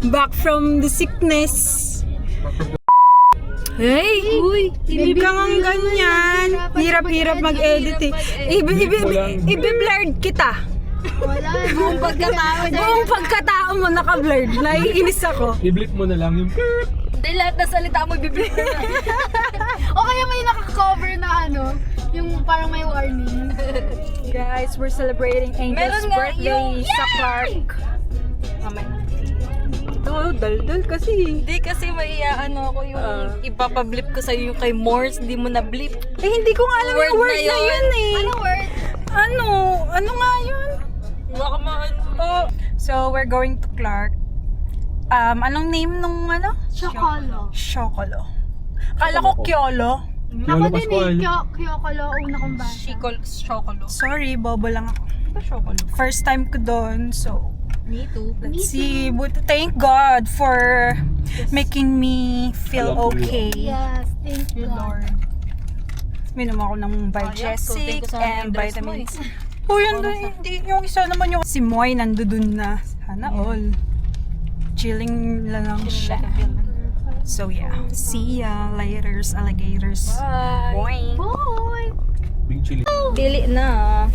back from the sickness. Hey! Uy! Hindi ka nga ganyan. Hirap-hirap mag-edit eh. Ibi-blurred kita. Wala. Buong Buong pagkatao mo naka-blurred. Naiinis ako. I-blip mo na lang yung Hindi, lahat na salita mo bibigyan na. O kaya may naka-cover na ano, yung parang may warning. Guys, we're celebrating Angel's Meron nga birthday yung- sa Clark. Ito, dal-dal kasi. Hindi kasi may ano ako yung ipapablip ko sa'yo yung kay Morse, hindi mo na-blip. Eh, hindi ko nga alam Word yung word na na yun. yun eh. Ano word? Ano nga yun? Baka maano. Oh, so we're going to Clark. Anong name nung ano? Chocolo. Shokolo. Kala ko Kyolo. Ako Lolo din Pascual. Kyokolo, una kong bata. Chocolo. Sorry, bobo lang ako. Ito Chocolo. First time ko doon, so Me too. let's see. But thank God for making me feel okay. Yes, thank you, Lord. Minom ako ng So, Bigesic thank you sa and dress mo vitamins. Oh, yun doon. Hindi, yung isa naman yung si Moy nandun na. Sana all. Chilling lang siya. So yeah. See ya laters, alligators. Bye. Boing. Boy! big chili. Pili na.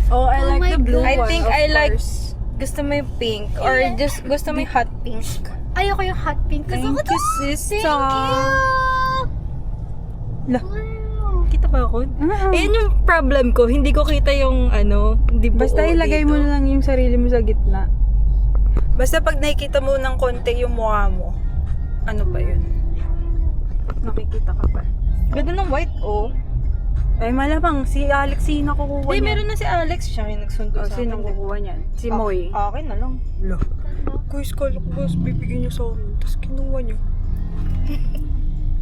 Oh, I Oh like my the blue God. I one, think of I like course. gusto mo yung pink or just gusto mo yung hot pink. Ayoko yung hot pink. Gusto Thank ko you, to. sister. Thank you! Lah. Wow! Kita ba ako? Ayan yung problem ko. Hindi ko kita yung ano, hindi buo Basta ilagay dito. mo na lang yung sarili mo sa gitna. Basta pag nakikita mo ng konti yung mukha mo, ano pa yun? Nakikita ka pa. Ganda ng white, oh. Ay, malamang. Si Alex, sino kukuha Hindi, niya? meron na si Alex. Siya yung nagsundo Oh, sa sino akin. kukuha niyan? Si Moy. Akin na lang. Lo. Guys, kala ko boss, bibigyan niyo sa amin. Tapos kinuha niyo.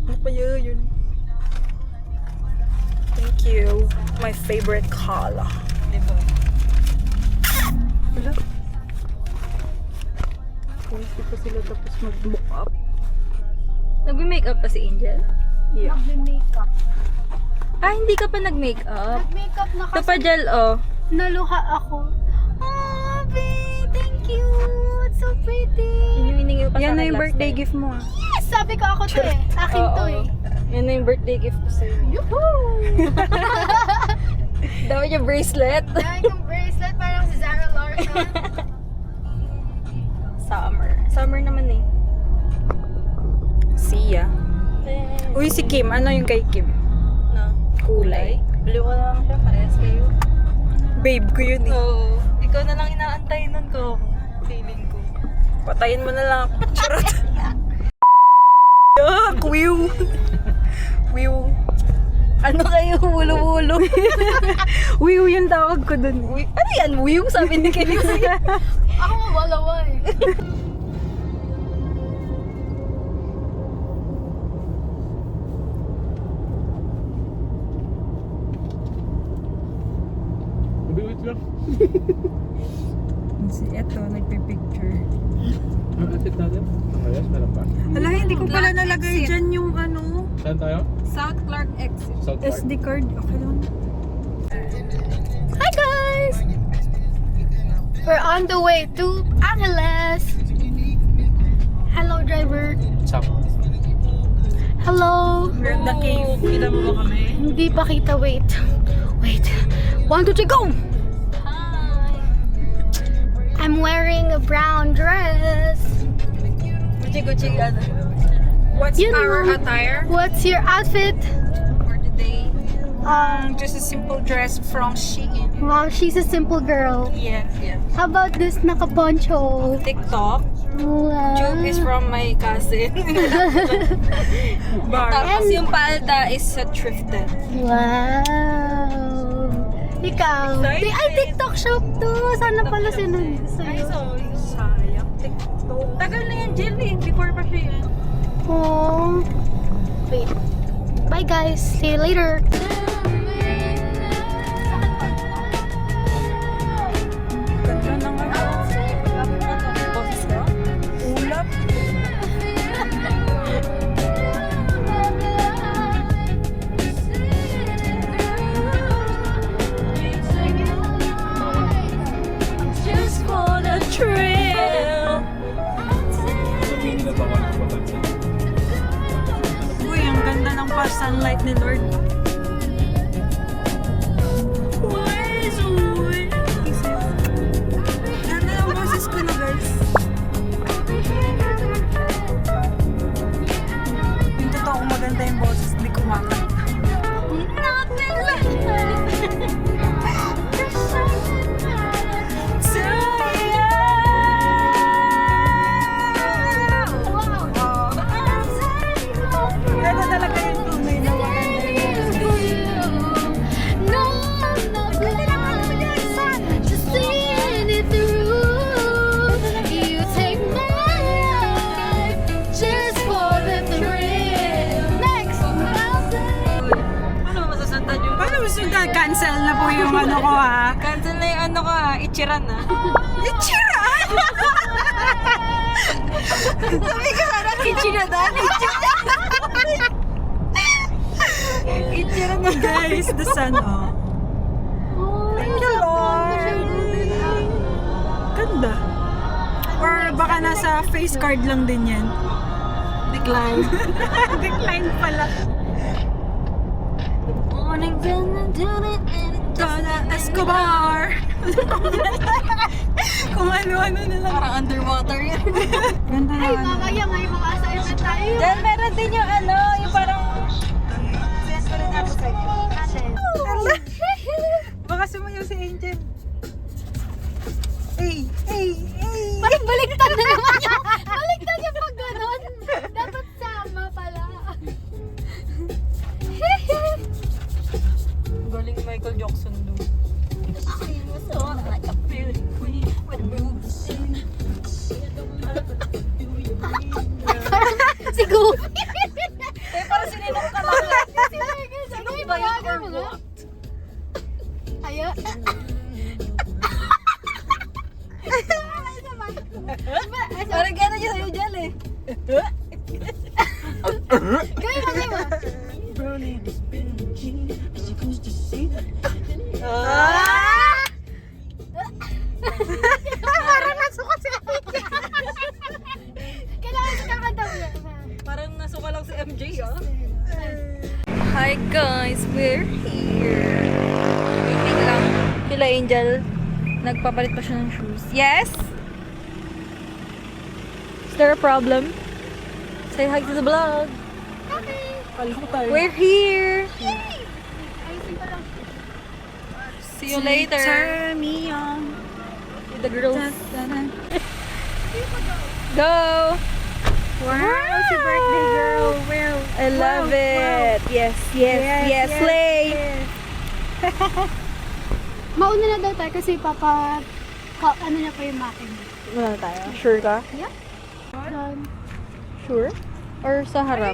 Ano kaya yun? Thank you. My favorite color. Diba? Wala. Hindi pa sila tapos mag-book up. Nag-makeup pa si Angel? Yeah. Nag-makeup. Ah, hindi ka pa nag-makeup. Nag-makeup na Ito kasi pa gel, oh. naluha ako. Oh, babe! Thank you! It's so pretty! Yun yung hiningi ko pa Yan sa na akin yung last birthday time. gift mo ah. Yes! Sabi ko ako to eh. Akin to eh. Yan na yung birthday gift ko sa'yo. Yuhuu! Dapat yung bracelet. Dahil yung bracelet parang si Zara Larson. Summer naman eh. See ya. Uy, si Kim. Ano yung kay Kim? No. Kulay. Blue ko na lang siya, parehas kayo. Babe ko yun eh. Oo. Ikaw na lang inaantay nun ko. Feeling ko. Patayin mo na lang ako. Charot. Wiw. Wiw. Ano kayo, wulo-wulo? Wiw yung tawag ko dun. Ano yan, wiw? Sabi ni Kelixie. Ako mawalawa eh. Wait lang. Eto, nagpipicture. Ang atit natin? Ang ayos, meron pa. Ala, hindi ko pala nalagay dyan yung ano, Saan tayo? South Clark exit. South Park. SD card. Okay lang. Hi guys! We're on the way to Angeles. Hello driver. Sap. Hello. We're at the cave. Kita mo ba kami? Hindi pa kita. Wait. Wait. 1, 2, 3, go! Hi! I'm wearing a brown dress. Gucci, ano? What's You our know. attire? What's your outfit? For today. Just a simple dress from Shein. Wow, she's a simple girl. Yeah. Yeah. How about this naka-poncho? TikTok. Wow. Joke is from my cousin. Bar. Tapos yung palda is sa thrifted. Wow. Ikaw. Excited. Ay, TikTok shop to. Sana pala sinunod sa'yo. Sayang. TikTok. Tagal na yan, Jill eh. Before pa siya yan. Oh. Wait. Bye guys. See you later. Ganda ng ano. Boses ko? Ulap. Just for the trail. pa sunlight ni Lord. Ganda ng boses ko na, guys. Yung totoo maganda yung boses, hindi kumakanta. Ganda talaga yung tunay na maganda yung boses. No, I'm not blind. Just seeing it through. You take my life just for the thrill. Next, I'll say. Ano masasundan yung... Paano mo sundan? Cancel na po yung ano ko, ha? Cancel na yung ano ka, ichiran na. Ichiran! Sabi ko sana, ichiradan, ichiran na, guys. The sun, oh. Thank you, Lord. Ganda. Or baka nasa face card lang din yan. Decline. Decline pala. Donna Escobar. Kung ano-ano na lang. Parang underwater yan. Ganda na Ay, ano. mamaya may mga assignment tayo. Diyan meron din yung ano, yung parang... Ala. Baka sumayaw si Angel. Hey, hey, hey. Parang baliktad na naman yung... Baliktad yung pag ganon. Dapat sama pala. Galing Michael Jackson doon. Si Goofy. Eh, parang sininong ka lang. Sino ba yun or what? Ayo. Parang gano'n niya sa'yo dyan eh. Gawin mo, gawin mo. Ah! Parang nasuka si Kailangan ko kakanta mo yan. Parang nasuka lang si MJ ah. Hi guys, we're here. Waiting lang. Kila Angel, nagpapalit pa siya ng shoes. Yes? Is there a problem? Say hi to the vlog. We're here. Ayusin ko lang. See you later. Turn me on. With the girls. Go! Wow, si birthday girl. Well, I love it. Yes, yes, slay. Mauna na daw tayo kasi ano na pa yung makin. Wala tayo. Sure ka? Yeah. Done. Sure? Or sa harap?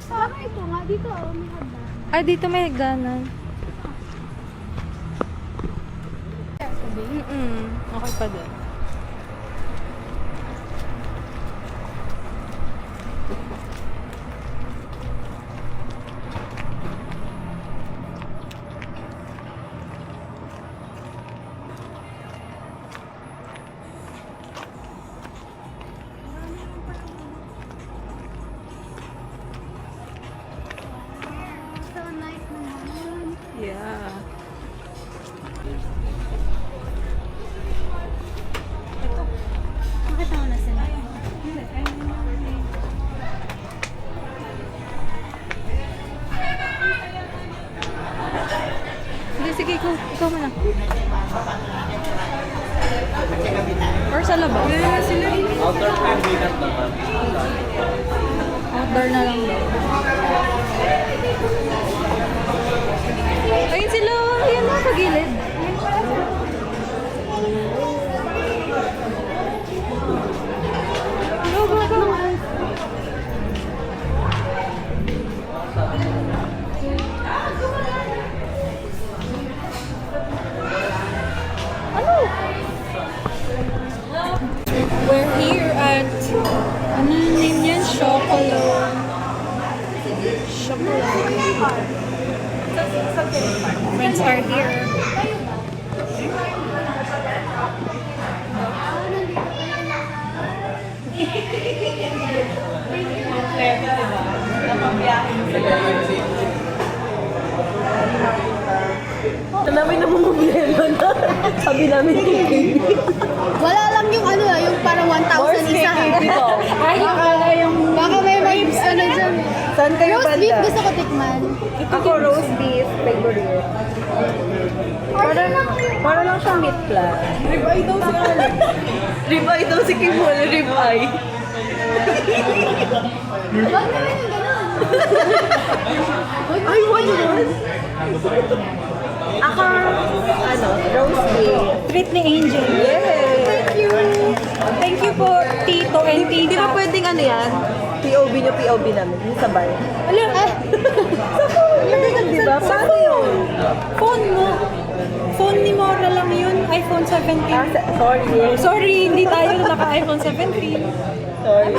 Parang ito nga, dito oh, may hagdan. Ah, dito may hagdanan. Okay pa din. So nice naman. Yeah. Nakita mo na sila. Sige, sige, ikaw muna. Or sa labas? Outdoor fan, makeup naman. Outdoor na lang daw. Ayun sila, ayun na, sa gilid. Go, go, go. We're here at, ano yung name yan? Chocolate. Friends are here. namin namumumblema na. Sabi namin KKB. Wala lang yung ano, yung parang 1,000 isa. Ay, Baka may ano dyan. Saan kayo Roast beef banda? gusto ko tikman. Ako roast beef, favorite. Para lang siyang meat plat. Ribeye daw si Alan. Ribeye daw si Kimol, ribeye. Huwag naman yung gano'n. Ay, why not? Ako, roast beef. treat ni Angel. Yes! Thank you. Thank you po, Tito and Tita. Di ba pwedeng ano yan? POV nyo, POV namin. Yung sabay. Alam, Di ba? Paano yun? phone mo. Phone ni Mora lang yun, iPhone 17. Sorry. Sorry, hindi tayo naka-iPhone 17. Sorry.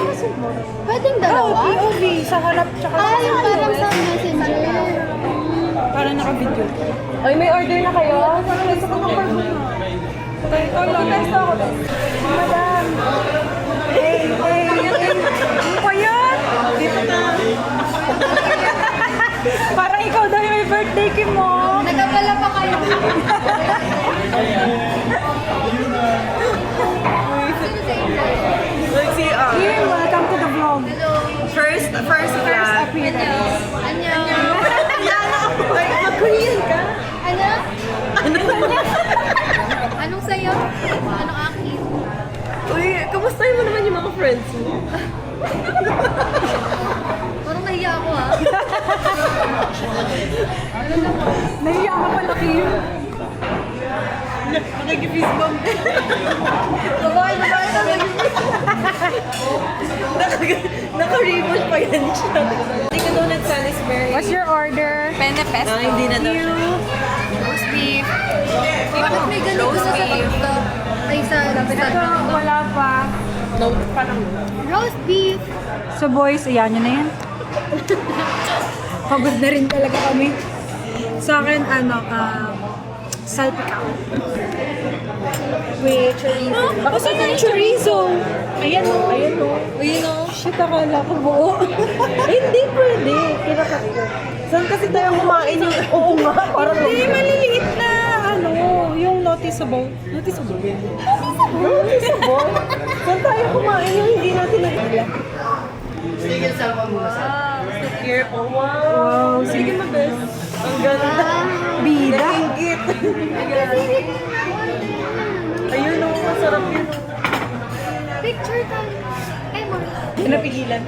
Pwedeng Oh, dalawa? POV, sa harap tsaka Ah, sa yung parang likod. sa messenger. Para naka-video. Ay, may order na kayo? Gusto ko ng parfum. Ikaw lang, guys, ako. Madam. Hey, ano pa yan? Dito na. Parang ikaw daw yung may birthday kay mo. Nagkapala pa kayo. Si, Here, welcome to the vlog. first appearance. Anyo. Ay, mag-Korean ka? Ano? Anong sayo? Anong akin? Uy, kamustahin mo naman yung mga friends mo? Parang nahiya ako ha. Nahiya ka pala, Kim. Nag-fist bump. Babae na Naka-ribbon pa yan siya. Hindi ka doon nag-Salisbury. What's your order? Penne pesto. Hindi na daw siya. Roast beef. Bakit may ganito sa TikTok? Ay, sa Wala pa. Note pa lang. roast beef. So boys, ayan nyo na yan. Pagod na rin talaga kami. Sa akin, salpikaw. With chorizo. Ako saan ang chorizo? Ayan o. Ayun no. Ayun o. Shit, akala ko buo. Hindi pwede. Kinakat ko. Saan kasi tayo kumain yung... Oo nga. Parang Hindi, maliliit na, yung noticeable. Noticeable. noticeable. Saan tayo kumain yung hindi natin nag-ala? Careful. Wow. Sige mag-best. Ang ganda. Bida. Nakingit. Ayun o. Masarap yun. Picture tayo. Kay mo. Pinapigilan.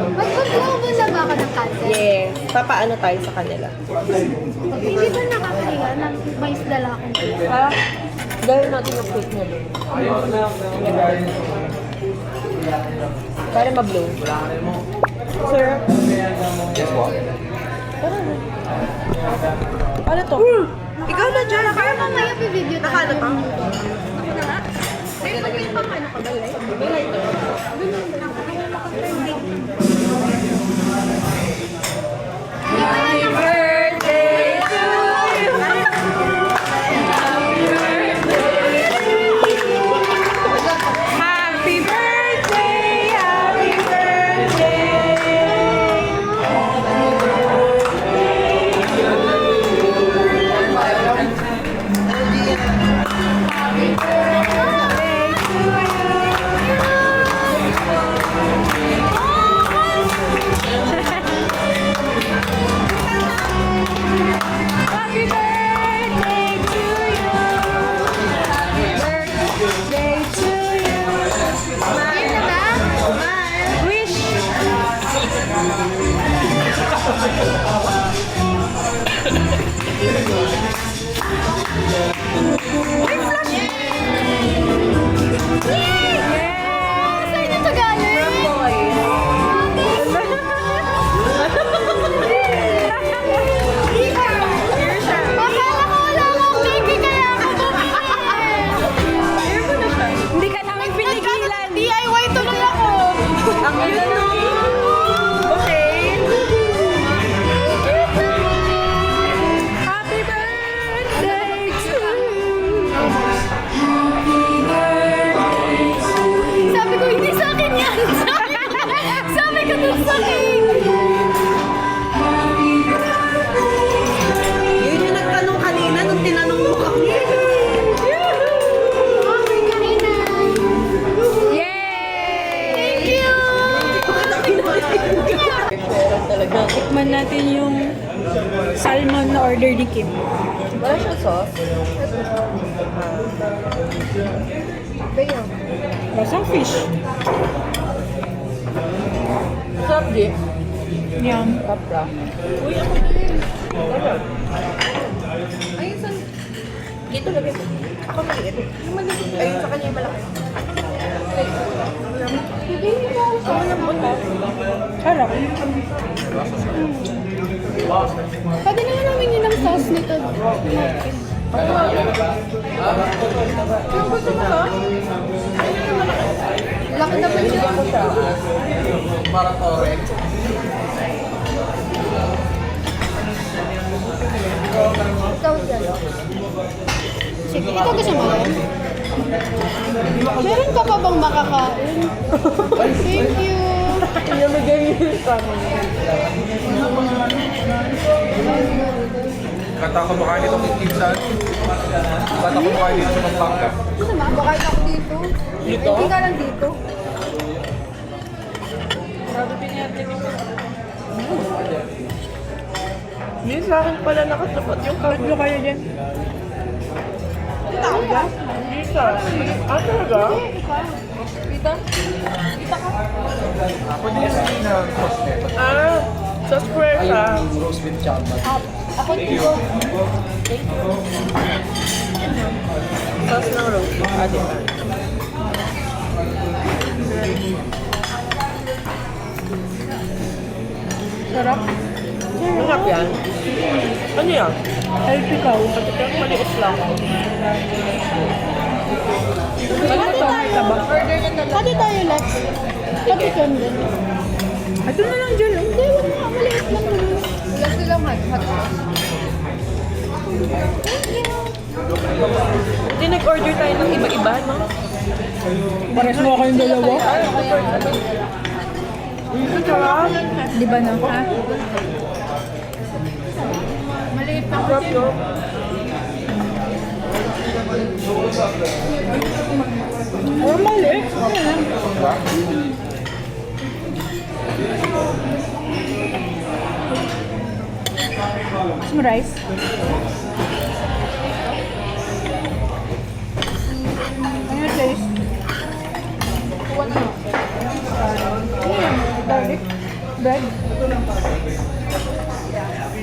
Mag-global na ba ako ng cancer? Yes. Papaano tayo sa kanila? Hindi ba nakakahiya na may dala akong Ha? Gawin natin yung fruit niya doon. Para ma-blow. Sir? Guess what? Ano to? Ikaw na dyan. Para mamaya video tayo. Nakano pa? Happy birthday to you. Happy birthday, happy birthday. Happy birthday to you. Happy birthday to you. Yun na ba? Wish. Saan ito galing? Akala ko wala akong cake kaya ako bumili. Hindi ka namin pinigilan. DIY tuloy ako. Ang ganda no? Okay. Sabi ka dun sa cake! Yun yung nagtanong kanina nung tinanong mo kami. Oh, may kainan! Yay! Thank you! Tikman natin yung salmon na order ni Kim. Wala siyang sauce? Bayo. Lasang fish. Sarap di. Yum. Kapra. Ayun, saan? Dito lagi. Ako maliit. Yung maliit. Ayun sa kanya yung malaki. Sarap. Pwede naman namin yun ang sauce nito. Yung gusto mo to? Laki na ba siya? Ikaw dyan. Sige, ikaw gusto mo rin? Meron ka pa bang makakain? Thank you! Pinamigay yun sa amin. Kata ko mukha nito kay Kimsan. Kata ko mukha nito sa Pampanga. Ano naman? Bakain ako dito. Dito? Hindi ka lang dito. Hindi sa akin pala nakatapat yung Tatlo kayo dyan. Hindi sa akin. Ah, talaga? Dito? Ako din yung skin na sauce nito. Ah, sa square ka. Roast with chocolate. Ako dito. Sauce ng rose. Ah, di ba? Sarap. Masarap yan. Ano yan? Healthy cow. Pati kaya maliit lang. Ano to? May taba. Pati tayo, Lex. Pati kami din. Ito na lang dyan. Hindi, wag na. Maliit lang naman. Wala silang hot. Hindi nag-order tayo ng iba-iba, no? Pares mo kayong dalawa. Sarap. Di ba na? Ha? Maliit lang. Sarap, no? Normal eh. Gusto mo rice? Ano yung taste? Garlic? Bread?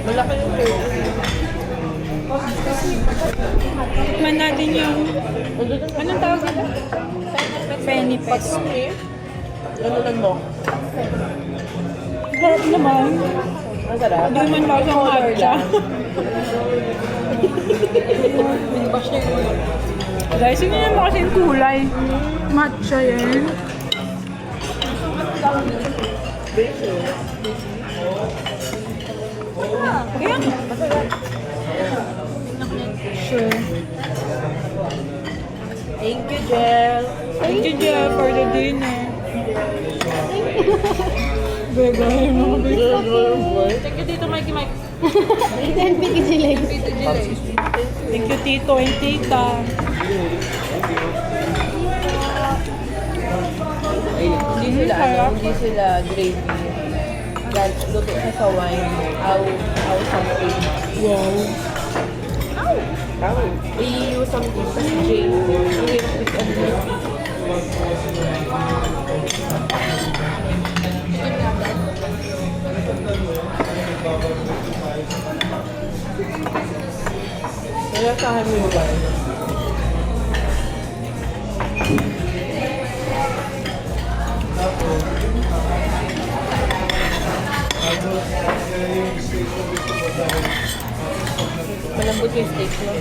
Malaki yung flavor. Tikman natin yung... Anong tawag nito? Penny pes. Ano lang mo? Sarap naman. Ang sarap. Hindi man lasang matcha. Guys, hindi naman kasi yung kulay. Matcha yan. Ayan. Sure. Thank you, Jel. Thank you, Jeff, for the dinner. Gagawin mo. Thank you dito, Mikey Mike. Then, piki sila. Thank you, Tito and Tita. Hindi sila gravy. Luto siya sa wine. Aw something. Wow. EU something. Tapos J. With ano. Kaya sa akin yung wine. Malambot yung steak, no?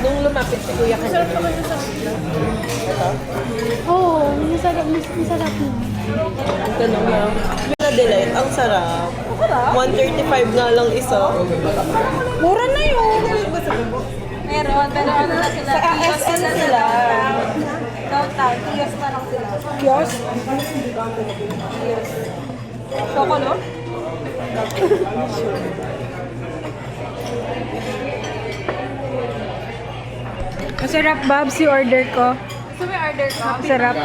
Nung lumapit si Kuya kanina. Masarap naman yung sabi niya. Ito? Oo, masarap na. Ang tanong na. Na-delight. Ang sarap. 135 nga lang isa. Mura na yun. meron. Pero ano na sila? Sa SM sila. Downtown. Kiosk na lang sila. Kiosk? Chocolo? Masarap, Babs, yung order ko. So may order ka? Masarap.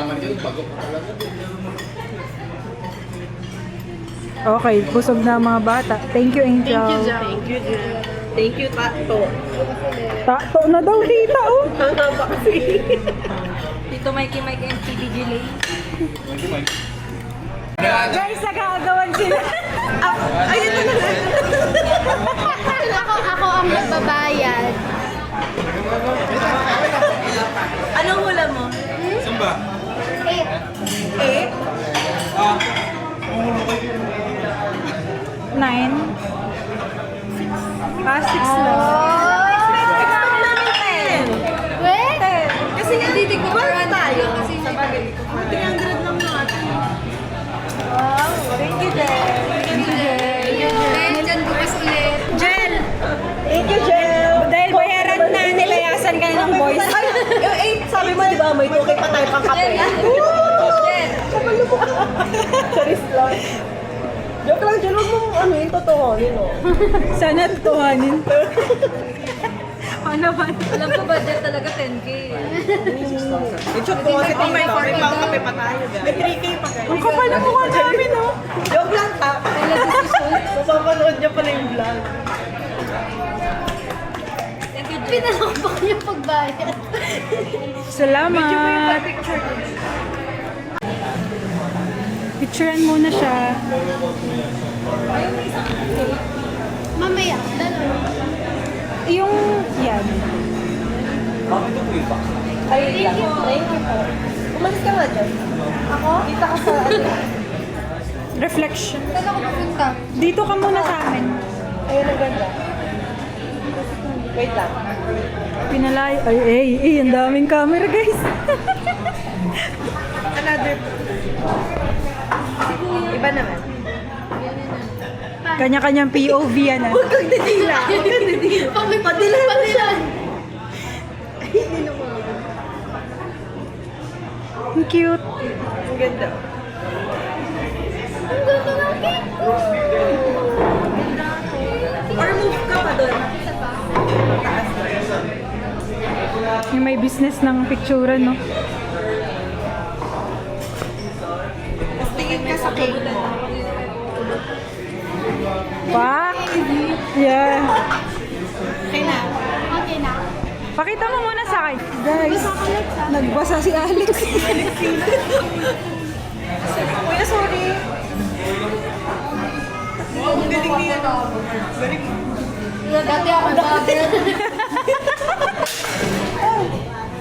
Okay, busog na ang mga bata. Thank you, Angel. Thank you, Jen. Thank you, Tato. Tato na daw, tita, oh. Ang haba kasi. Dito Mikey Mike and PDG Lane. Guys, nagkakagawan sila. Ayun na lang. Ako ang magbabayad. Anong hula mo? Samba? 8? Ah, 9. 6 lang. Wait! Kasi nga, Titignan tayo. Kasi sa bagay ko. 300 lang natin. Thank you, Jen. Jen, bukas ulit. Jel! Thank you, Jen. Dahil bayaran na, nilayasan ka na ng boys. Ay, yung 8, sabi mo, di ba, may 2K pa tayo pang kape. Jen! Charis lang. Joke lang, Jen, huwag mong ano yung totoo, Sana tuhanin. Ano ba? Alam ko budget talaga 10K. I-choke ko kasi may pang kape pa tayo. May 3K pa guys. Ang kapal na mukha namin, oh. Joke lang ta. Papanood niya pala yung vlog. Thank you, Jen. Pinalakpak niya pagbayad. Salamat. Picturean muna siya. Mamaya, dalawa. Yung, yan. Ay, thank you. Thank you po. Umalis ka nga dyan. Ako? Kita ka sa Reflection. Saan ako pupunta? Dito ka muna sa amin. Ayun ang ganda. Wait lang. Pinalayo. Ay, ang daming camera, guys. Another. Iba naman. Kanya-kanyang POV yan, ah. Huwag kang nadila. Huwag kang nadila. Padilan mo siya. Ay, hindi naman. Ang cute. Ang ganda. Ang ganda ng cake ko. Or move ka pa doon. Yung may business ng picturean, no? Tapos tingin ka sa cake mo. Pak! Yeah. Okay na. Okay na. Pakita mo muna sa akin. Guys, nagbasa si Alex. Kuya, sorry. Wow, galing niya. Galing. Dati ako bagay.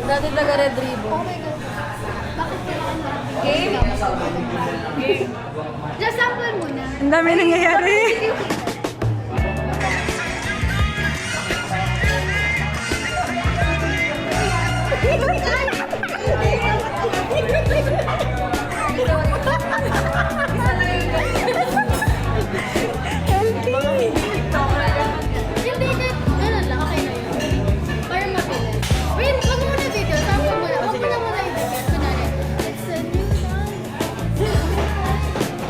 Dati taga Red Ribbon. Oh my God. Bakit kailangan maraming game? Game. Just sample muna. Ang dami nangyayari. Hindi, ganun lang. Okay na yun. Para mabilis. Wait, wag muna video. Sample muna. Wag mo na muna i-video. Kunwari, it's a new dawn.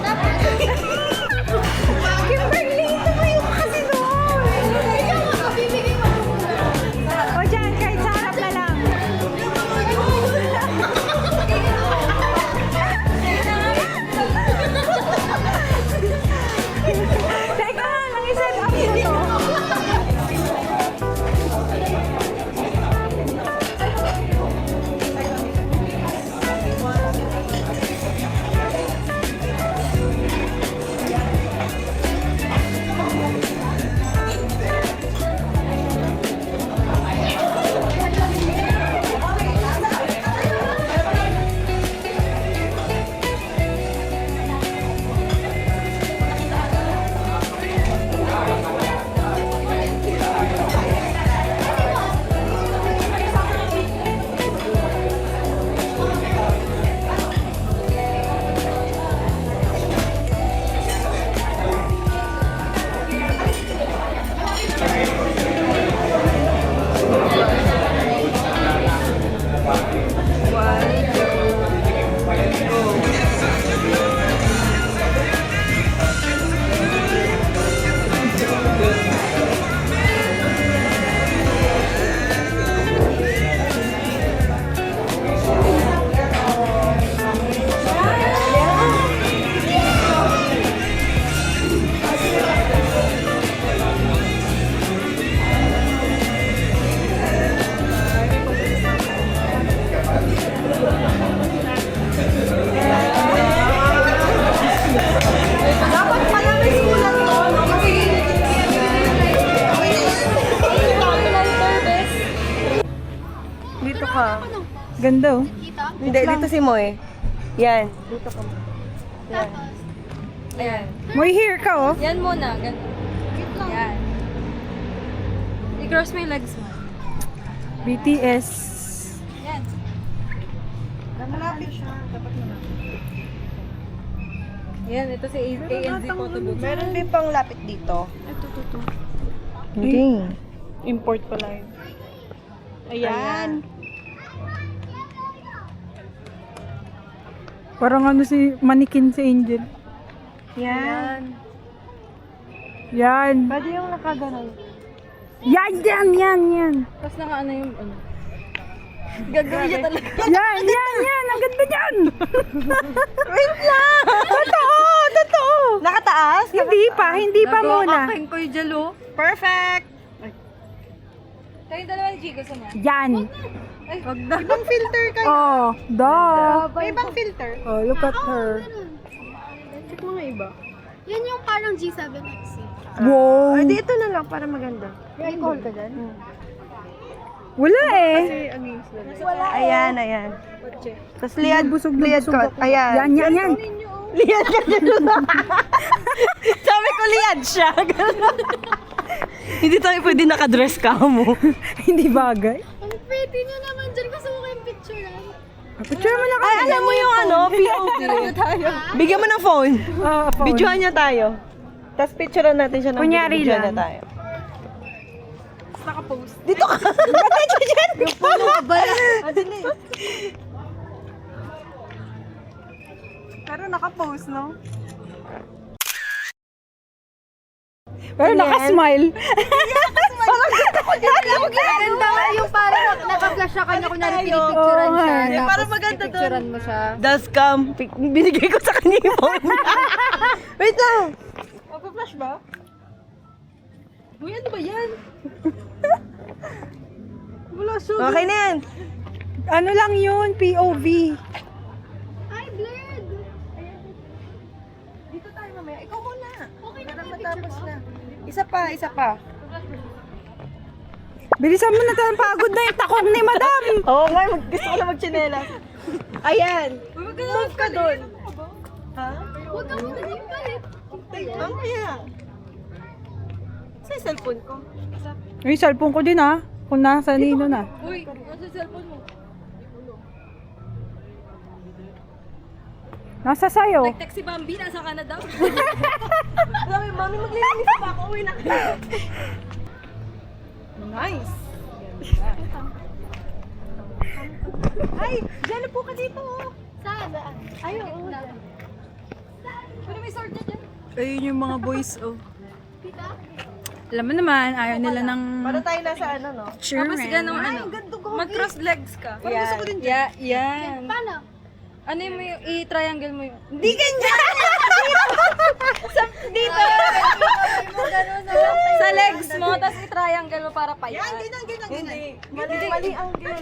Tapos, Kimberly! ka. Ganda oh. Dito? Hindi, dito si Moy. Yan. Dito ka. Tapos, Ayan. May hair ka oh. Yan muna. Ganun. wait lang. Yan. I-cross mo yung legs mo. BTS. Yan. Malapit siya. Dapat Yan, ito si ANZ photo booth. Meron din pang lapit dito. Hindi. Import pala yun. Ayan. Parang ano si manikin si Angel. Yan. Yan. Pwede yung nakaganon. Yan. Tapos naka ano yung ano. Gagawin niya talaga. Yan. Ang ganda dyan. Wait lang! Totoo! Nakataas? Hindi pa muna. Nagawa ko yung jalo. Perfect! Kayo dalawa ni Chico sa niya. Yan. Ay, wag na. Ibang filter kayo. Oh, duh. May ibang filter. Oh, look at her. Ganun. Check mo nga iba. Yan yung parang G7X. Wow. Ay, di ito na lang para maganda. May alcohol ka dyan? Wala eh. Wala. Ayan. Tapos liad Busog ko. ako. Ayan. Yan. Liad ka dyan. Sabi ko liad siya. Hindi tayo pwede nakadress ka mo. Hindi bagay. Ang pretty nyo naman dyan. Gusto ko kayong picturean. Picture mo na Ay, alam mo yung ano, POV. Bigyan mo ng phone. Videohan niya tayo. Tapos picturean natin siya ng Kunyari videohan lang. niya tayo. Naka-post. Dito ka. Ba't dyan ka? Adali. Pero naka-post, no? Pero naka-smile. Maganda yung parang naka-flash siya kanya kunyari pinipicturean siya. Oo, Tapos para maganda doon. pipicturean mo siya. Dashcam. Binigay ko sa kanya yung phone. Wait lang. Magpa-flash ba? Uy, ano ba yan? Wala siya. Okay na yan. Ano lang yun, POV. Ay, blurred! Dito tayo mamaya. Ikaw muna. Okay na Para yung matapos picture na. mo. Isa pa. Bilisan mo na tayo, pagod na yung takong ni madam. Oo nga, gusto ko na magchinela. Ayan. Move ka doon. Ha? Huwag ka muna yung galit. Mamaya. Sa cellphone ko. Ay, cellphone ko din ah. Kung nasa nino na. Uy, nasa cellphone mo. Nasa sayo. Nag-text si Bambi, nasa Canada. Sabi, mami, maglilinis pa ako. Uwi na. Nice. Ay, dyan na po ka dito. Saan? Ay, oo. Pero may sword na dyan. Ayun yung mga boys, oh. Kita? Alam mo naman, ayaw nila ng Para tayo nasa ano, no? picture. Tapos ganun ano, mag-cross legs ka. Parang gusto ko din dyan. Yan. Paano? Ano yung i-triangle mo yun? Di ganyan! Dito! Sa legs mo, tapos i-triangle mo para payat. Hindi. Mali angle.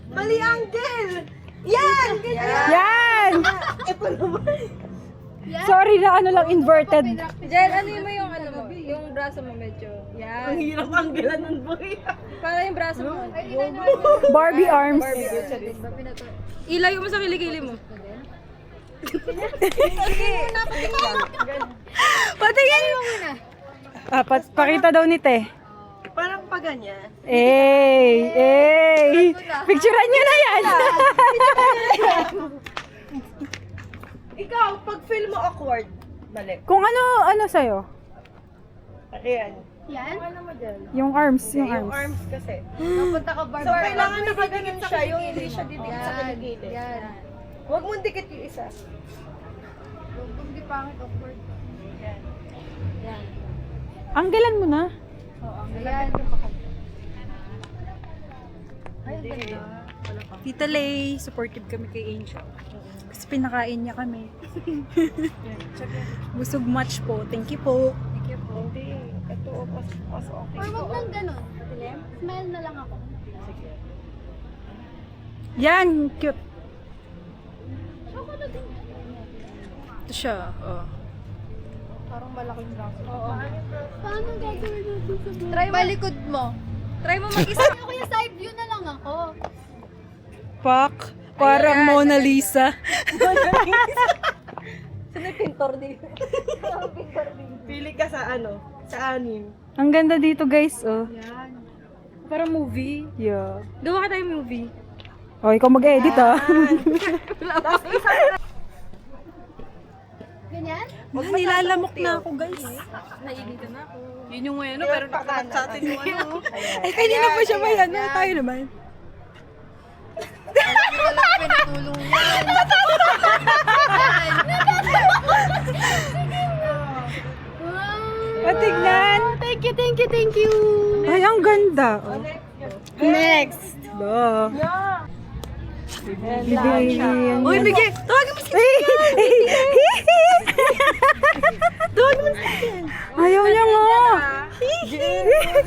Mali angle. Yan! Ganyan! Yan! Ito naman. Sorry na ano lang, inverted. Jen, ano yung ano mo? Yung braso mo medyo. Yan. Ang hirap anggelan nun, boy. Para yung braso mo. Barbie arms. Ilayo mo sa kilikili mo. Patingin mo muna. Pakita daw ni Te. Parang pa ganyan. Picturean nyo na yan. Ikaw, pag feel mo awkward, balik. Kung ano sa'yo? Ayan. Yan? Yung arms, Yung arms kasi. Napunta ka bar. So, kailangan nakaganyan siya, yung hindi siya didikit sa kiligili. Yan. Huwag mong dikit yung isa. Kung di pangit, awkward. Anggalan mo na. Yan. Tita Lay, supportive kami kay Angel. Kasi pinakain niya kami. Busog much po. Thank you po. Hindi. Ito, pas okay. Or wag lang ganun. Smile na lang ako. Yan, cute. Chocolate din. Ito siya. Oh. Paano gagawin natin sa balikod mo? Try mo mag-isa. Ako yung side view na lang ako. Pak. Parang Mona Lisa. Pili ka sa ano? Sa anim. Ang ganda dito guys, oh. Parang movie. Yeah. Gawa ka tayong movie. Oh, ikaw mag-edit ah. Ganyan? Nilalamok na ako, guys. Yun yung ano, pero nakakat sa atin yung ano. Ay, kanina pa siya may ano, tayo naman. Wow! Patignan. Thank you, thank you, thank you! Ay, ang ganda. Oh. Next! Ba. Bibigyan. Uy, bigay! Tawagin mo si Ayaw niya nga.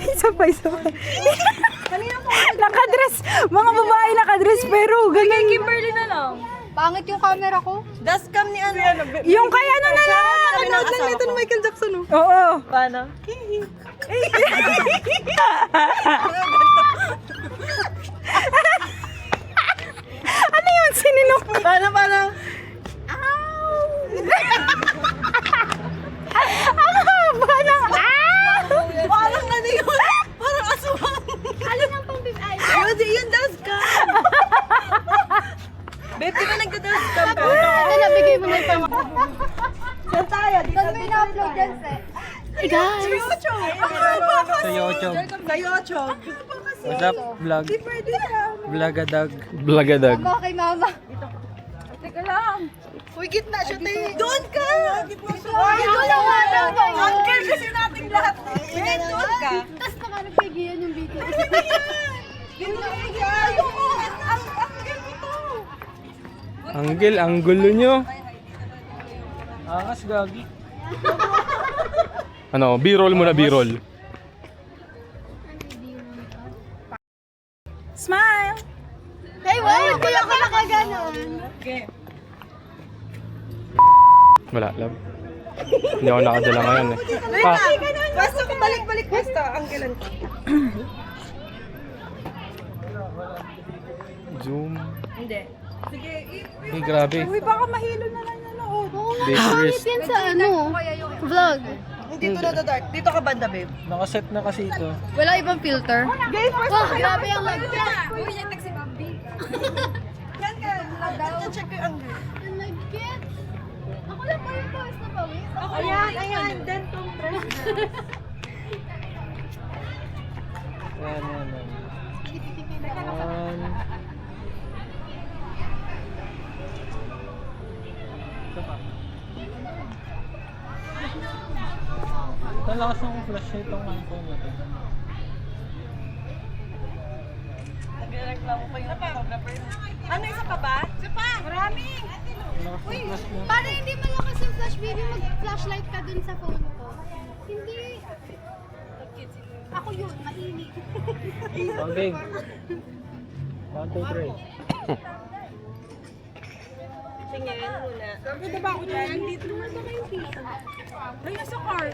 Isa pa. Nakadress. Mga babae nakadress pero ganun. Kimberly na lang. Pangit yung camera ko. Dashcam ni ano. Yung kaya ano na lang. Nanood lang nito ng Michael Jackson, oh. Oo. Paano? Ano yun? Sininok? Paano? Ang haba ng Parang ano yun? Parang aswang. Alin ang pang-bibay? Yun, dashcam. Babe, di ba nagda-dashcam ka? Ito na, bigay mo na yung pang... Saan tayo? Saan mo ina-upload yan, Seth? Hey guys! Sa YouTube. Sa YouTube. What's up, vlog? Pwede na. Vlogadag. Vlogadag. Ako kay mama. Uy, gitna siya tayo. Doon ka! Ikaw lang nga daw to. Uncle kasi nating lahat. Doon ka. Tapos baka nagpigilan yung video. Anggel, ang gulo nyo. Angas, gagi. Ano, B-roll muna, B-roll. Smile. Hey, wow! Hindi ako nakaganon. Wala, love. Hindi ako nakadala ngayon eh. Ah, Basta ko balik-balik basta. Anggelan ko. zoom. Hindi. Sige, Eh, grabe. Uy, baka mahilo na lang nanood. Dangerous. Yan sa ano? Vlog. dito na the dark. Dito ka banda, babe. Nakaset na kasi ito. Wala ibang filter. Wow, grabe ang lag. Yan ka. Check ko yung angle. Ang lagkit. Ako lang pa yung pawis na pawis. Ako Ayan. Then, tong press. Yan. Ang lakas ng flash nitong iPhone na to. Nagreklamo pa yung photographer. Ano, isa pa ba? Isa pa! Marami! Uy, Para hindi malakas yung flash, baby, mag-flashlight ka dun sa phone ko. Hindi. Ako yun, mainit. okay. 1, 2, 3. Tingin muna. Pwede ba ako dyan? Dito naman ba kayo dito? Ay, nasa car.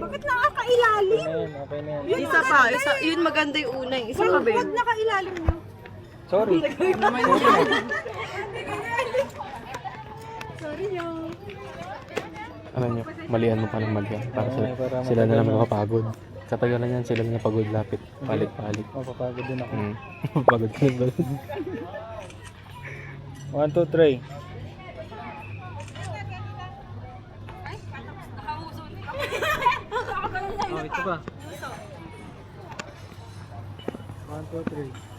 Bakit nakakailalim? Okay na yan. Isa pa. Yun maganda yung una. Isa pa, babe. Huwag nakailalim nyo. Sorry. Ano nyo, malian mo pa ng malian para sila na naman mapagod. Katagalan yan, sila na pagod lapit. Palit-palit. Mapapagod din ako. Mapapagod ka na. 1, 2, 3. Oh, ito pa. 1, 2, 3.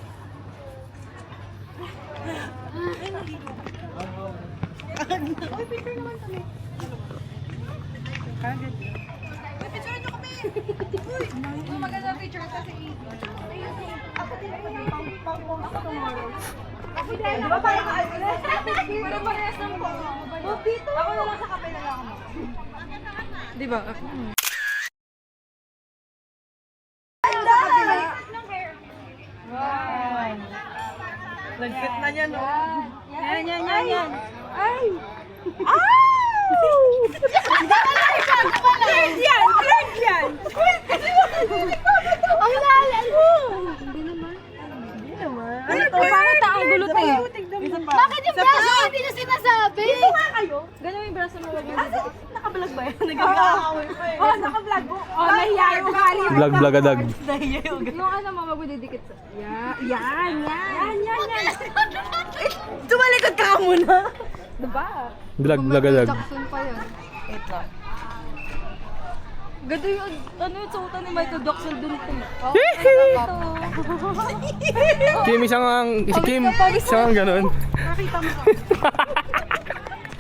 Di ba? Lagkit na niya, no? Yan. Ay! Prank yan! naka-vlog. Oh, nahiya yung ugali. Vlog-vlogadag. Yung ano mo, magdidikit sa... Yan. Tumalikod ka muna. Diba? Vlog-vlogadag. Jackson pa yun. Wait lang. Ganda yung, ano yung suotan ni Michael Jackson dun ko. Kim, si Kim, isang ganun.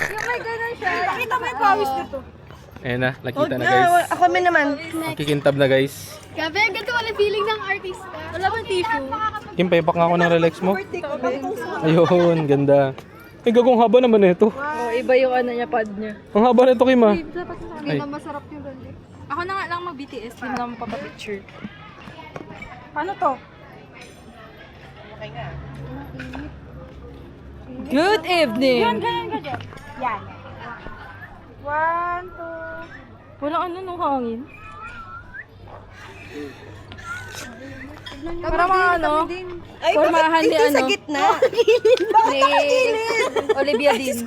Yung may ganun siya. Nakita mo yung pawis nito. Ayan na, nakita na guys. Ako naman. Kikintab na guys. Grabe, ang ganda wala feeling ng artista. Wala bang tissue? Kim, paipak nga ako ng relax mo. Ayun, ganda. Eh, gagong haba naman na ito. Oh, iba yung ano niya, pad niya. Ang haba na ito, Kim ah. Hindi na masarap yung ganda. Ako na nga lang mag-BTS, hindi na mapapapicture. Paano to? Good evening! Ganyan. Yan. 1, 2. Walang ano nung hangin. Para mga ano, Ay, formahan ni dito sa ano, gitna? ni Olivia Dean.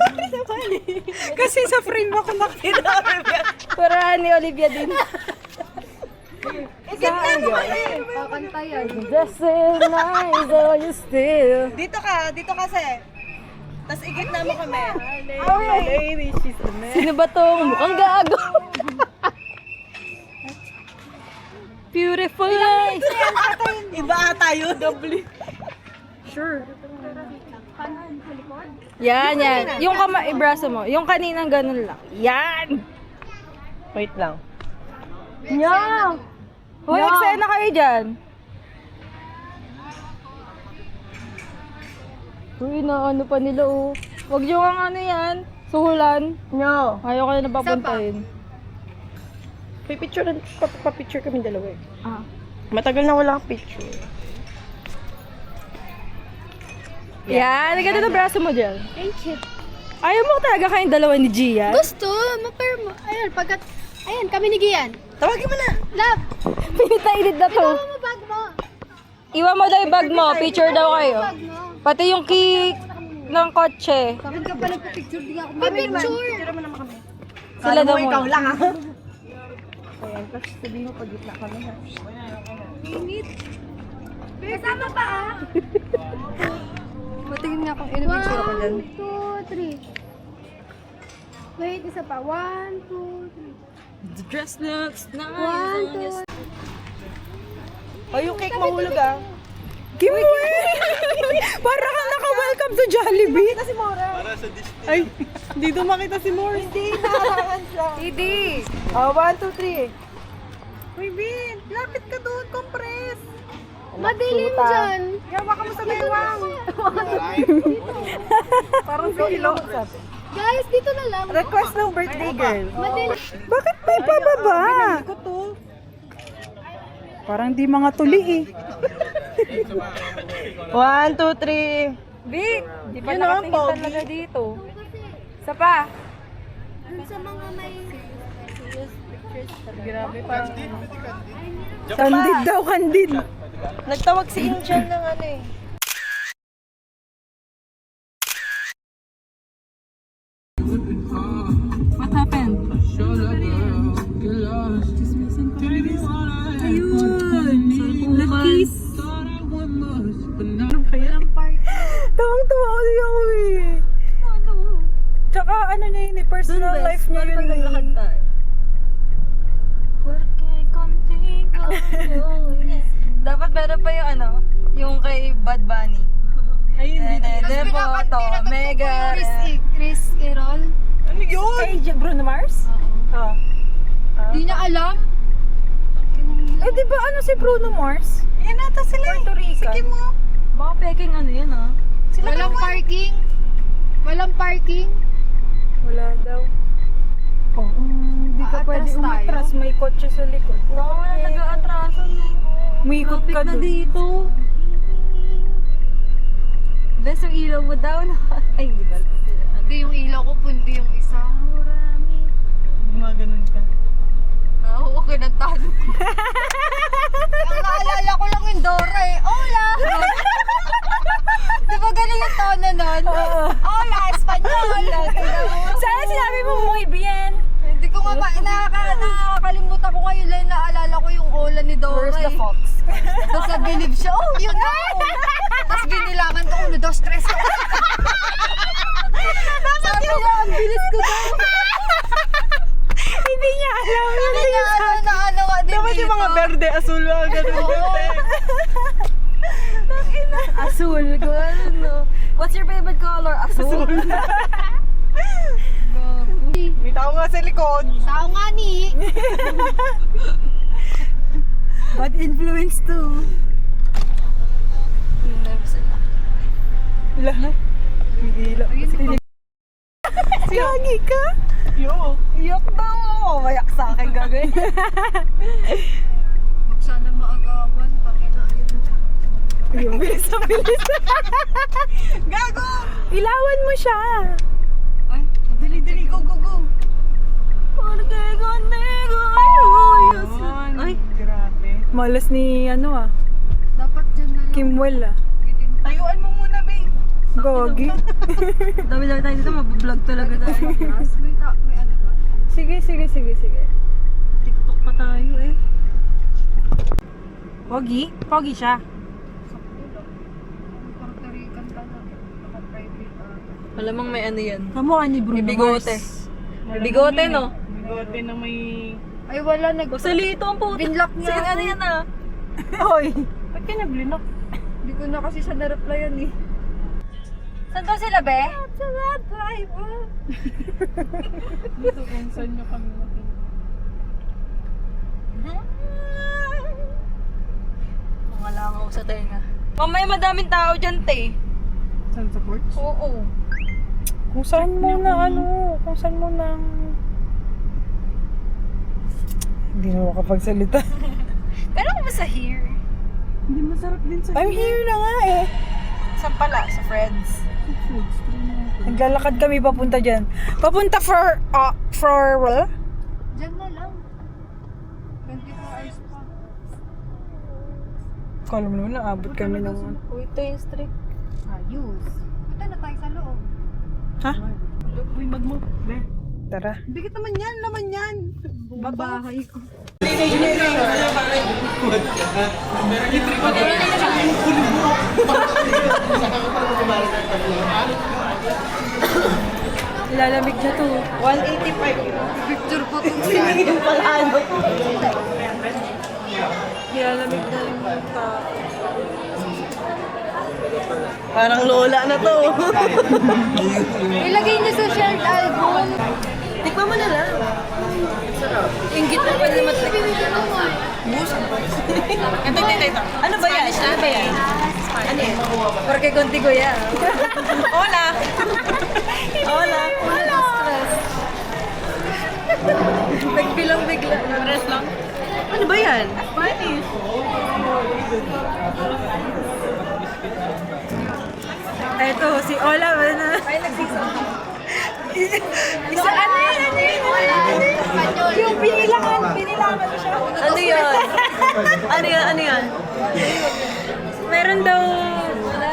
Kasi sa frame ako nakita. Formahan ni Olivia Dean. Kakanta yan. Just say nice, are you still? Dito kasi. Tapos igitna mo kami. Sino ba tong mukhang gago? Beautiful life. Iba ata yun. Doble. Yan. Yung ibraso mo. Yung kaninang ganun lang. Yan! Wait lang. Yan! Hoy, eksena kayo dyan. Uy, na ano pa nila oh. Huwag nyo ang ano yan. Suhulan. No. Ayaw ka na napapuntahin. Papicture kami dalawa eh. Ah. Matagal na wala akong picture. Yan, naganda na braso mo dyan. Thank you. Ayaw mo talaga kayong dalawa ni Gian? Gusto, ma-pair mo. Ayun, pagkat... Ayun, kami ni Gian. Tawagin mo na. Love, Pinitailid na to. iwan mo bag mo. Iwan mo daw yung bag mo. Picture daw kayo. Bag mo. Pati yung key ng kotse. Bakit ka pa nagpa-picture? Di ako pa-picture. Sila daw ikaw mo. lang ha. Kasama pa ah. Patingin nga kung ino-picture ako dyan. 1, 2, 3. Wait, isa pa. 1, 2, 3. The dress looks 1, nice. 2, O yung cake mahulog ah. Kim mo Para kang naka-welcome sa Jollibee. Kita si Mora. Ay, hindi daw makita si Mora. Hindi, nakarangan siya. Hindi. 1, 2, 3. Uy, Bin, lapit ka doon, compress. Madilim dyan. Yawa ka mo sa bewang. Parang kilo. Guys, dito na lang. Request ng birthday girl. Madilim. Bakit may pababa? Ko to. Parang di mga tuli eh. 1, 2, 3. Vic, di pa Yun naman, nakatingin pogi. talaga dito. Isa pa. Dun sa mga may serious pictures. Grabe pa. Candid daw, candid. Nagtawag si Incheon ng ano eh. What happened? Nag-kiss. Walang party. Tawang-tawa ko niya ako eh. Tsaka ano niya yun eh, personal life niya yun eh. Dapat meron pa yung ano, yung kay Bad Bunny. Ayun, Devoto, Mega. Chris Errol. Ano yun? Kay Bruno Mars? Oo. Di niya alam. Eh, di ba ano si Bruno Mars? Yan ata sila eh. Puerto Rican. Sige mo. Baka peking ano yun ah. Walang parking. Walang parking. Wala daw. Oh, hindi ka Aatras pwede tayo. umatras. May kotse sa likod. Wala, nag-aatraso. Umikot ka na doon. dito. Best yung ilaw mo daw. Ay, hindi ba? Hindi yung ilaw ko, pundi yung isa. Mga ganun ka. Oo, kinantahan ko. Ang naalala ko lang yung Dora eh. Hola! Di ba galing yung tono nun? Hola, Espanyol! Sana sinabi mo muy bien. Hindi ko nga nakakalimutan Berde, azul lang. Azul. Ano? What's your favorite color? Azul. May tao nga sa likod. Tao nga ni. Bad influence too. Lahat. May ilaw. Gagi ka? Yo. Yok daw. Mayak sa akin gagawin. Sana maagawan. Yung bilis na bilis. Gago! Ilawan mo siya. Ay, Dali, go, go, go. Ay, Grabe. Malas ni dapat dyan na lang. Kimwell Tayuan mo muna, babe. Gagi. Dami-dami tayo dito, mabablog talaga tayo. May ano ba? Sige. TikTok pa tayo eh. Pogi siya. Puerto Rican ka na. Naka-private. Malamang may ano yan. Kamukha ni Bruno May bigote. May bigote, no? Bigote na may... Ay, wala. Salito ang puto. Binlock niya Sige, ako. ano yan ah? Hoy. Ba't ka nag-linok? Hindi ko na kasi siya na-replyan eh. Saan daw sila, be? Dito kung saan nyo kami nakita. Mangalangaw sa tenga. Mamaya madaming tao dyan, te. Saan sa porch? Oo. Kung saan mo na Hindi na makapagsalita. Pero kung sa here? Hindi masarap din sa... I'm here na nga eh. Saan pala? Sa Friends? Naglalakad kami papunta dyan. Papunta for Diyan na lang. 24 hours pa. Kala mo naman naabot kami ng... Uy, ito yung street. Ayos. Punta na tayo sa loob. Ha? Uy, mag mo. Be. Tara. Bigat naman yan, laman yan. Babahay ko. Lalamig na to. 185. Picture po ito. Yung pala ano. Lalamig na yung tao. Parang lola na to. Ilagay niyo sa shared album. Tikman mo na lang. Inggit na pwede matlagay. Binigyan mo nga. Ito. Ano ba yan? Ano ba yan? Ano yan? Porque contigo ya. Hola! Hola! Nagbilang bigla. Pares lang. Ano ba yan? Spanish. Eto, si Ola. Ay, nagsisama. Isa ano yun? Yung pinilangan siya. Ano yan? Ano yan? Meron daw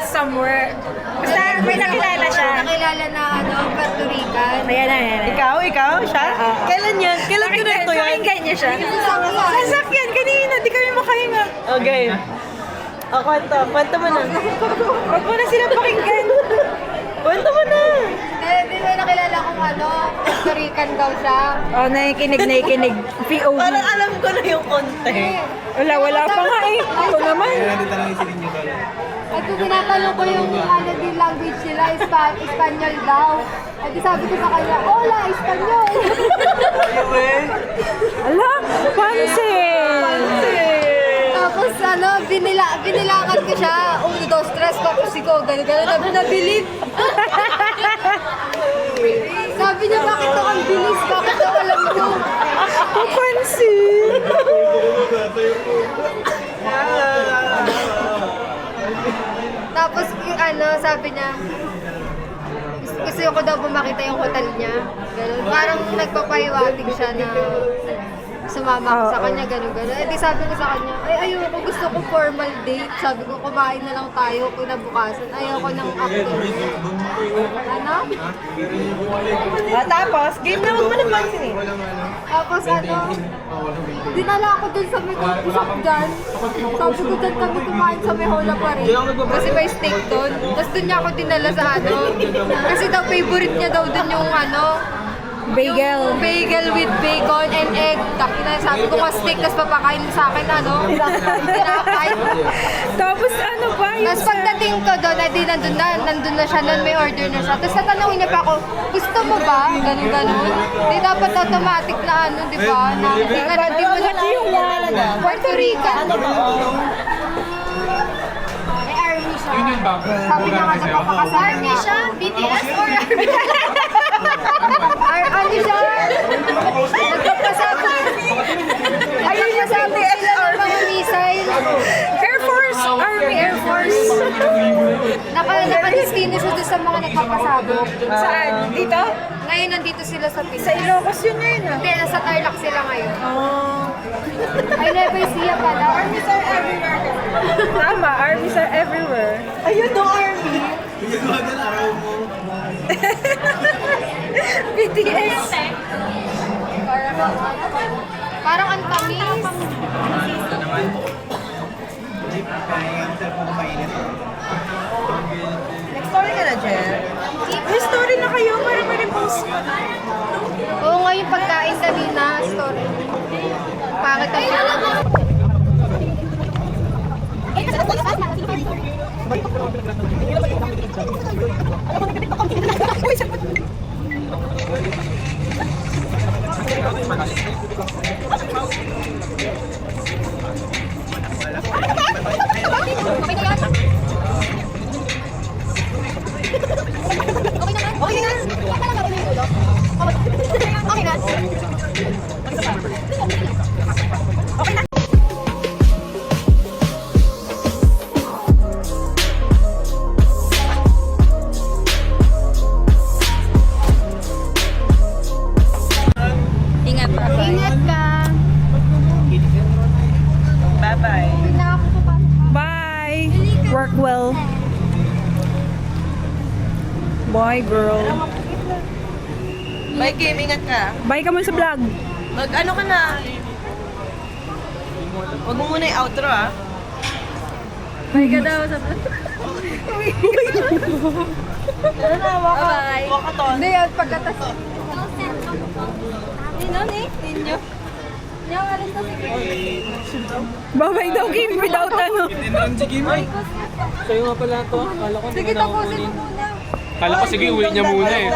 somewhere. Basta may nakilala siya. Nakilala na Puerto Rican. Ayan. Ikaw? Siya? Kailan yan? Kailan ko na ito yan? Pakinggan niya siya. Sasakyan. Sasakyan, kanina. Di kami makahinga. Okay. Kwento mo na. Huwag mo na sila pakinggan. Kwento mo na. Di ba nakilala kong Puerto Rican daw siya? Oh, nakikinig. POV. Parang alam ko na yung content. Wala pa nga eh. Ako naman. At kung tinatanong ko yung din language nila, Espanyol daw. At di sabi ko sa kanya, hola, Espanyol! Ala, pansin. Tapos binilakan ko siya, 1, 2, 3, tapos ikaw, gano'n, nabilib. Sabi niya, bakit daw ang bilis? Bakit daw alam mo? Pansin. Tapos sabi niya, gusto ko daw po makita yung hotel niya. Ganun. Parang nagpapahiwatig siya na sumama ko sa kanya, gano'n. Eh di sabi ko sa kanya, ay ayoko, gusto ko formal date. Sabi ko, kumain na lang tayo kinabukasan. Ayoko ng after. Ano? Tapos, game na huwag mo na pansin eh. Tapos dinala ako dun sa may usap dyan. Sabi ko dyan kami kumain sa may hola pa rin. Kasi may steak dun. Tapos dun niya ako dinala sa Kasi daw favorite niya daw dun yung Bagel. Bagel with bacon and egg. Takina, sabi ko nga steak, tapos papakain mo sa akin, tinapay. Tapos ano pa? Tapos pagdating ko doon, nandun na siya noon, may order na siya. Tapos tatanungin niya pa ako, gusto mo ba? Ganun. Di dapat automatic na ano, di ba? Na hindi mo na Puerto Rican. May army siya. Sabi niya nga nagpapakasal army siya? BTS or army? Ano siya? Nagpapasabog. Ayun yung sabi sila ng mga missile. Air Force! Army Air Force! Nakadestino siya doon sa mga nagpapasabog. Saan? Dito? Ngayon nandito sila sa Pinas. Sa Ilocos yun ngayon ah. Hindi, nasa Tarlac sila ngayon. Oh. I never see ya pala. Armies are everywhere. Tama, armies are everywhere. Ayun no, army. BTS. Parang ang tamis. Nag-story ka na, Jen? May story na kayo para ma-repost. Oo nga yung pagkain kanina, story. Pangit ang Ingat pa. Ingat ka. Bye-bye. Tingnan ako pa. Bye! Work well. Bye, girl. Bye, Kim. Ingat ka. Bye ka muna sa vlog. Ano ka na? Huwag mo muna yung outro, ah. Bye ka daw sa Bye-bye. Walkathon. Hindi, at pagkatas. Bye-bye daw, Kim, without ano. Sa'yo nga pala to. Kala ko Sige, tapusin mo muna. Kala ko sige, uwi niya muna eh.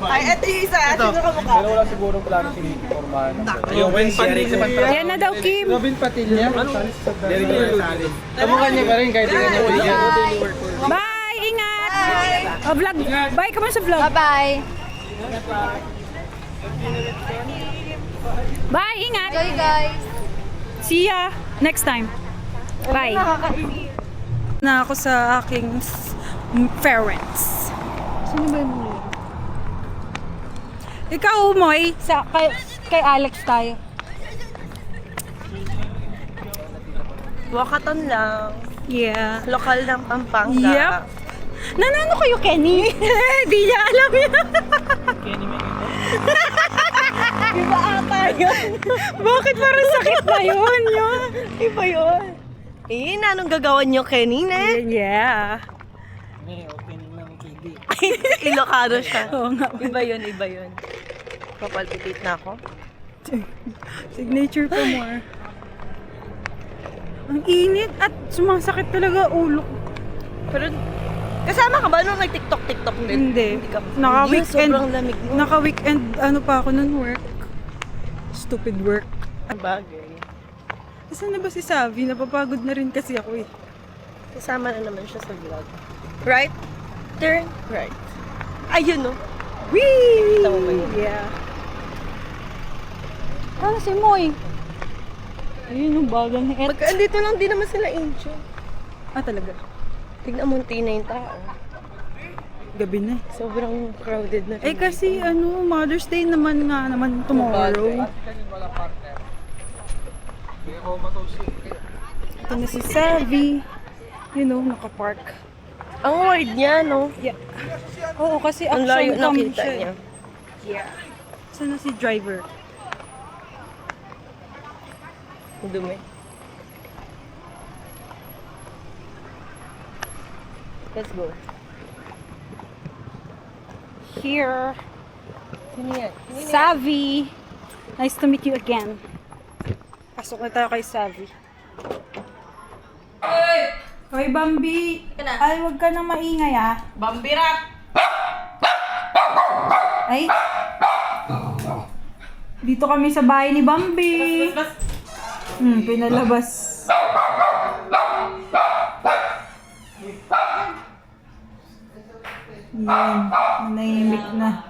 Ay, ito yung isa. Sino ka mukha? Pero wala siguro plano si Formahan. Yung Win Padilla. Yan na daw, Kim. Robin Padilla. Kamukha niya pa rin kahit hindi niya ulit. Bye! Ingat! Oh, vlog. Bye ka muna sa vlog. Bye-bye. Bye! Ingat! Enjoy, guys. See ya next time. Bye. Na ako sa aking parents. Sino ba yung ikaw, Moy, kay Alex tayo. Walkathon lang. Yeah. Lokal ng Pampanga. Yep. Nanano kayo, Kenny? Di niya alam yun. Iba ata yun. Bakit parang sakit na yun? Iba yun. Eh, anong gagawan nyo kanina? Yeah. Ilocano siya. Oo nga. Iba yun. Papalpitate na ako. Signature pa more. Ang init at sumasakit talaga ulo ko. Pero, kasama ka ba nung nag-tiktok din? Hindi. ka. Naka-weekend. Sobrang lamig mo. Naka-weekend, ano pa ako nun work. Stupid work. Ang bagay. Saan na ba si Savi? Napapagod na rin kasi ako eh. Kasama na naman siya sa vlog. Right? Turn right. Ayun, no? Whee! Kita mo ba yun? Yeah. Ano si Moy? Ayun yung bagang ni Et. Andito lang din naman sila, Angel. Ah, talaga? Tignan mo, na yung tao. Gabi na eh. Sobrang crowded na. Eh kasi ano, Mother's Day naman nga naman tomorrow. Ito na si Savi. You know, nakapark. Ang wide niya, no? Yeah. Oo, kasi Ang layo action cam nakita siya. niya. Yeah. Saan na si driver? Ang dumi. Let's go. here. Sino yan? Savvy. Nice to meet you again. Pasok na tayo kay Savvy. Hoy, Bambi. Ay, wag ka nang maingay ah. Bambirat! Ay. Dito kami sa bahay ni Bambi. Pinalabas. Yan, nanahimik na.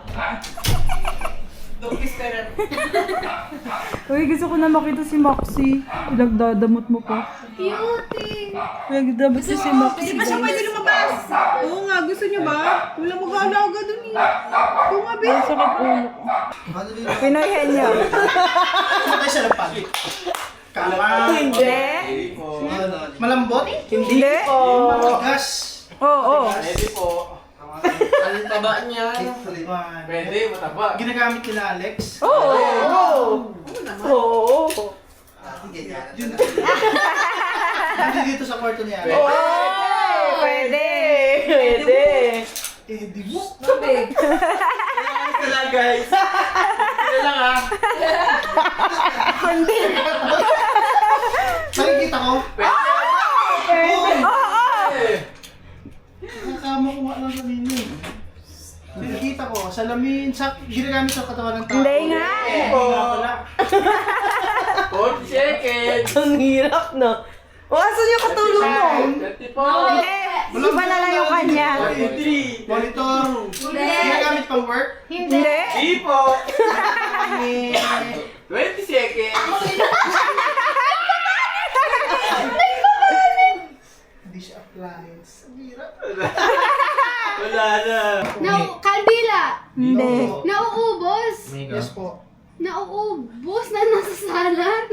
Uy, gusto ko na makita si Maxi. Pinagdadamot mo pa. Cutie! Pinagdadamot si Maxi. Hindi pa siya pwede lumabas! Oo nga, gusto niyo ba? Wala mag-aalaga dun eh. Oo nga, Bin. Sakit ulo ko. Pinoy henyo. Matay siya ng pagi. Kama. Hindi. Malambot? Hindi. Gas. Oo. Pwede po. Ang taba niya. Pwede, mataba. Ginagamit nila Alex. Oo. Yun. Hindi dito sa kwarto niya. Pwede. Eh, di mo. Ito lang guys. Ito lang ah. Nakikita ko. Nakakama ko nga lang kanina. Nakikita ko, salamin, ginagamit sa katawan ng tao. Hindi nga. Ang hirap, no? O, asan yung katulong mo? Hindi. Iba na lang yung kanya. Monitor. Ginagamit pang work. Hindi. Hindi siya appliance. Kandila! Hindi. Nauubos! Yes po. Nauubos na nasa sala.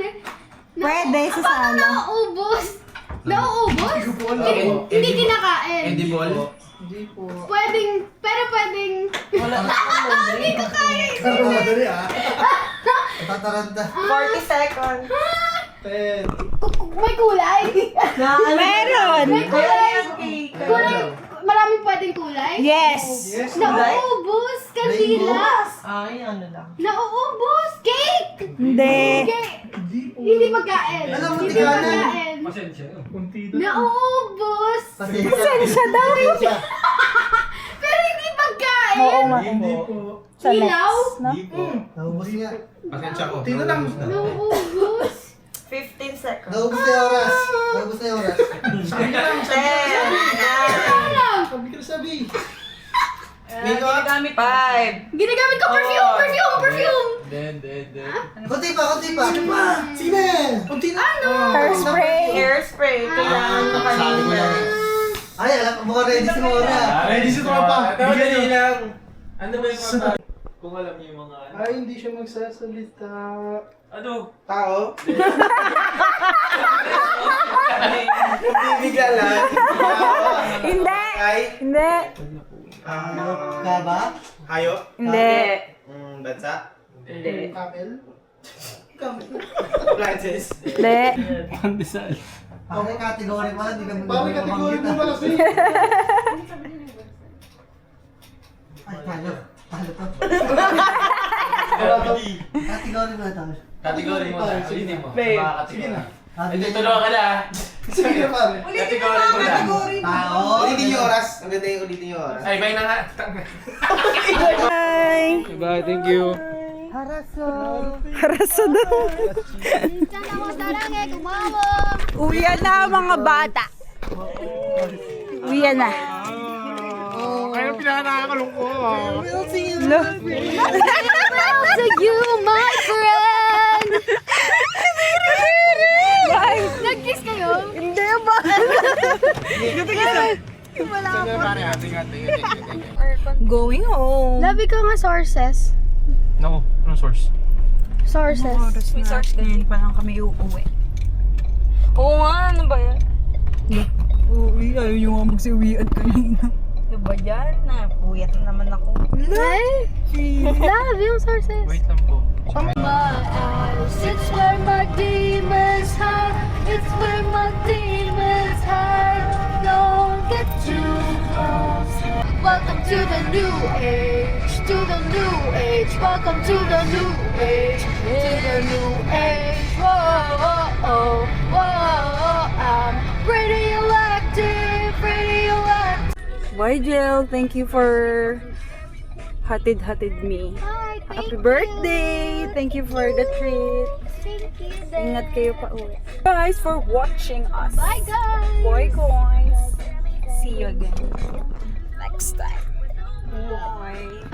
Pwede sa sala. Nauubos! Nauubos? Hindi ko po alam. Hindi kinakain. Hindi po. Pwedeng, pero pwedeng... Hindi ko kaya. Pero madali ah. Tataranta. 40 seconds. 10. May kulay? Meron. May kulay? Kulay? Maraming pwedeng kulay? Yes. Yes. Nauubos! Kandila! Ay, ano lang. Nauubos! Cake! Hindi. Cake! Hindi pagkain. Alam mo, Hindi tingnan. pagkain. Kunti doon. Nauubos! Pasensya daw. Pero hindi pagkain! Oo nga. Hindi po. Sa Ilaw? next, no? Naubos niya. Pasensya ko. Tino lang. Nauubos! 15 seconds. Naubos na yung oras. Naubos na yung oras. Sabi lang. 10. Sabi ka na sabi. Ginagamit 5. Ginagamit ko perfume! Kunti pa. Sino yan? Kunti na. Hairspray. Hairspray. Kailangan ko kanina. Ay, alam mo, ready si Mora. Ready si Tropa. Bigyan niyo. lang. Ano ba yung mga kung alam niyo yung mga ano? Ay, hindi siya magsasalita. Ano? Tao? Bibigla lang. Hindi. Ay? Hindi. Gaba? Hayo? Hindi. Bansa? Hindi. Camel? Camel? Appliances? Hindi. Pandesal. Pare category pala, di ka mo Bakit kategory mo pala sa'yo? Ay, talo to. Category mo ito. Kategory mo na. Ulitin mo. Babe. Mga kategory. Sabi Ito, niya, tulungan ka na. Sige na pare. Kategory mo na. tao. Ulitin niyo oras. Ang ganda yung ulitin niyo oras. Ay, bay na nga. Bye. Bye, thank you. Haraso daw. Uwian na mga bata. Uwian na. Kaya pinakakalungkot. Lo. To you, my friend! Bye. Nag-kiss kayo? Hindi ba? Going home. Labi ka nga sources. Nako, anong source? Sources. May source ganyan pa lang kami uuwi. Oo nga, ano ba yan? Uwi, ayaw nyo nga magsiuwian kanina. Ano ba yan? Napuyat na naman ako. Ay! Love yung sources. Wait lang po. My eyes, it's where my demons hide. It's where my demons hide. Don't get too close. Welcome to the new age, to the new age. Welcome to the new age, to the new age. Whoa, whoa, whoa, whoa. I'm radioactive, radioactive. Bye, Jill. Thank you for hatid me. Hi, Happy birthday! Thank you for the treat. Thank you, then. Ingat kayo pa uwi. Guys, for watching us. Bye, guys. Boy coins. See you again next time. Bye.